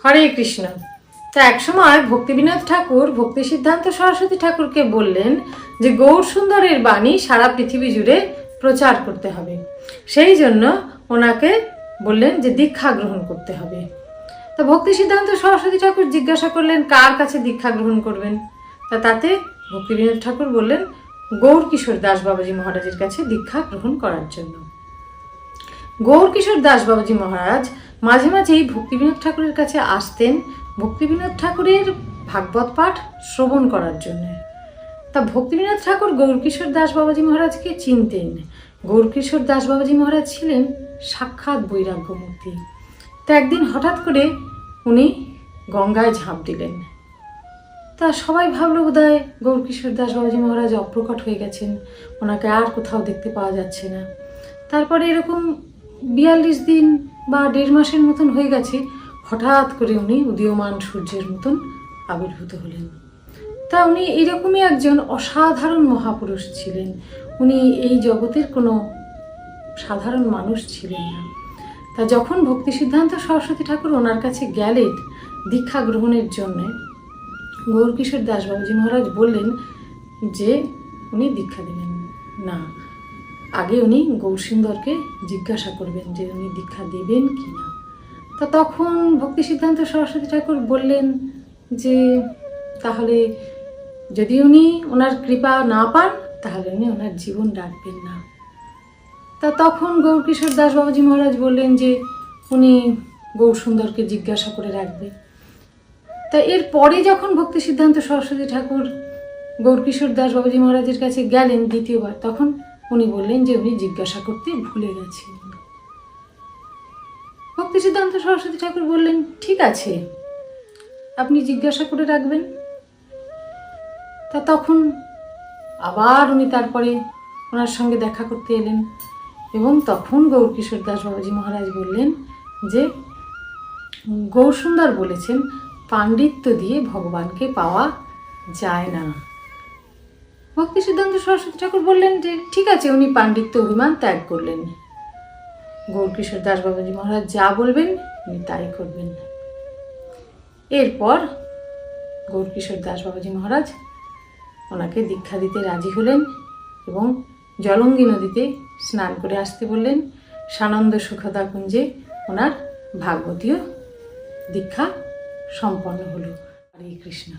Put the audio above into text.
হরে কৃষ্ণ। তা একসময় ভক্তিবিনোদ ঠাকুর ভক্তি সিদ্ধান্ত সরস্বতী ঠাকুরকে বললেন যে গৌর সুন্দরের বাণী সারা পৃথিবী জুড়ে প্রচার করতে হবে। সেই জন্য ওনাকে বললেন যে দীক্ষা গ্রহণ করতে হবে। তা ভক্তি সিদ্ধান্ত সরস্বতী ঠাকুর জিজ্ঞাসা করলেন কার কাছে দীক্ষা গ্রহণ করবেন। তাতে ভক্তিবিনোদ ঠাকুর বললেন গৌর কিশোর দাস বাবাজি মহারাজের কাছে দীক্ষা গ্রহণ করার জন্য। গৌর কিশোর দাস বাবাজি মহারাজ মাঝে মাঝেই ভক্তিবিনোদ ঠাকুরের কাছে আসতেন ভক্তিবিনোদ ঠাকুরের ভাগবত পাঠ শ্রবণ করার জন্য। তা ভক্তিবিনোদ ঠাকুর গৌরকিশোর দাস বাবাজি মহারাজকে চিনতেন। গৌরকিশোর দাস বাবাজি মহারাজ ছিলেন সাক্ষাৎ বৈরাগ্যমূর্তি। তা একদিন হঠাৎ করে উনি গঙ্গায় ঝাঁপ দিলেন। তা সবাই ভাবলো বোধহয় গৌরকিশোর দাস বাবাজি মহারাজ অপ্রকট হয়ে গেছেন, ওনাকে আর কোথাও দেখতে পাওয়া যাচ্ছে না। তারপরে এরকম 42 দিন বা 1.5 মাসের মতন হয়ে গেছে, হঠাৎ করে উনি উদীয়মান সূর্যের মতন আবির্ভূত হলেন। তা উনি এইরকমই একজন অসাধারণ মহাপুরুষ ছিলেন। উনি এই জগতের কোনো সাধারণ মানুষ ছিলেন না। তা যখন ভক্তি সিদ্ধান্ত সরস্বতী ঠাকুর ওনার কাছে গেলেন দীক্ষা গ্রহণের জন্য, গৌরকিশোর দাস বাবাজি মহারাজ বললেন যে উনি দীক্ষা দেবেন না, আগে উনি গৌরসুন্দরকে জিজ্ঞাসা করবেন যে উনি দীক্ষা দেবেন কি না। তা তখন ভক্তি সিদ্ধান্ত সরস্বতী ঠাকুর বললেন যে তাহলে যদি উনি ওনার কৃপা না পান তাহলে উনি ওনার জীবন রাখবেন না। তা তখন গৌরকিশোর দাস বাবাজি মহারাজ বললেন যে উনি গৌরসুন্দরকে জিজ্ঞাসা করে রাখবে। তা এরপরে যখন ভক্তি সিদ্ধান্ত সরস্বতী ঠাকুর গৌরকিশোর দাস বাবাজি মহারাজের কাছে গেলেন দ্বিতীয়বার, তখন উনি বললেন যে উনি জিজ্ঞাসা করতে ভুলে গেছেন। ভক্তি সিদ্ধান্ত সরস্বতী ঠাকুর বললেন ঠিক আছে, আপনি জিজ্ঞাসা করে রাখবেন। তা তখন আবার উনি তারপরে ওনার সঙ্গে দেখা করতে এলেন এবং তখন গৌরকিশোর দাস বাবাজি মহারাজ বললেন যে গৌরসুন্দর বলেছেন পাণ্ডিত্য দিয়ে ভগবানকে পাওয়া যায় না। ভক্তি সিদ্ধান্ত সরস্বতী ঠাকুর বললেন যে ঠিক আছে, উনি পাণ্ডিত্য অভিমান ত্যাগ করলেন। গৌরকিশোর দাস বাবাজি মহারাজ যা বলবেন উনি তাই করবেন। এরপর গৌরকিশোর দাস বাবাজি মহারাজ ওনাকে দীক্ষা দিতে রাজি হলেন এবং জলঙ্গি নদীতে স্নান করে আসতে বললেন। সানন্দ সুখদা কুঞ্জে ওনার ভাগবতীয় দীক্ষা সম্পন্ন হলো। হরে কৃষ্ণ।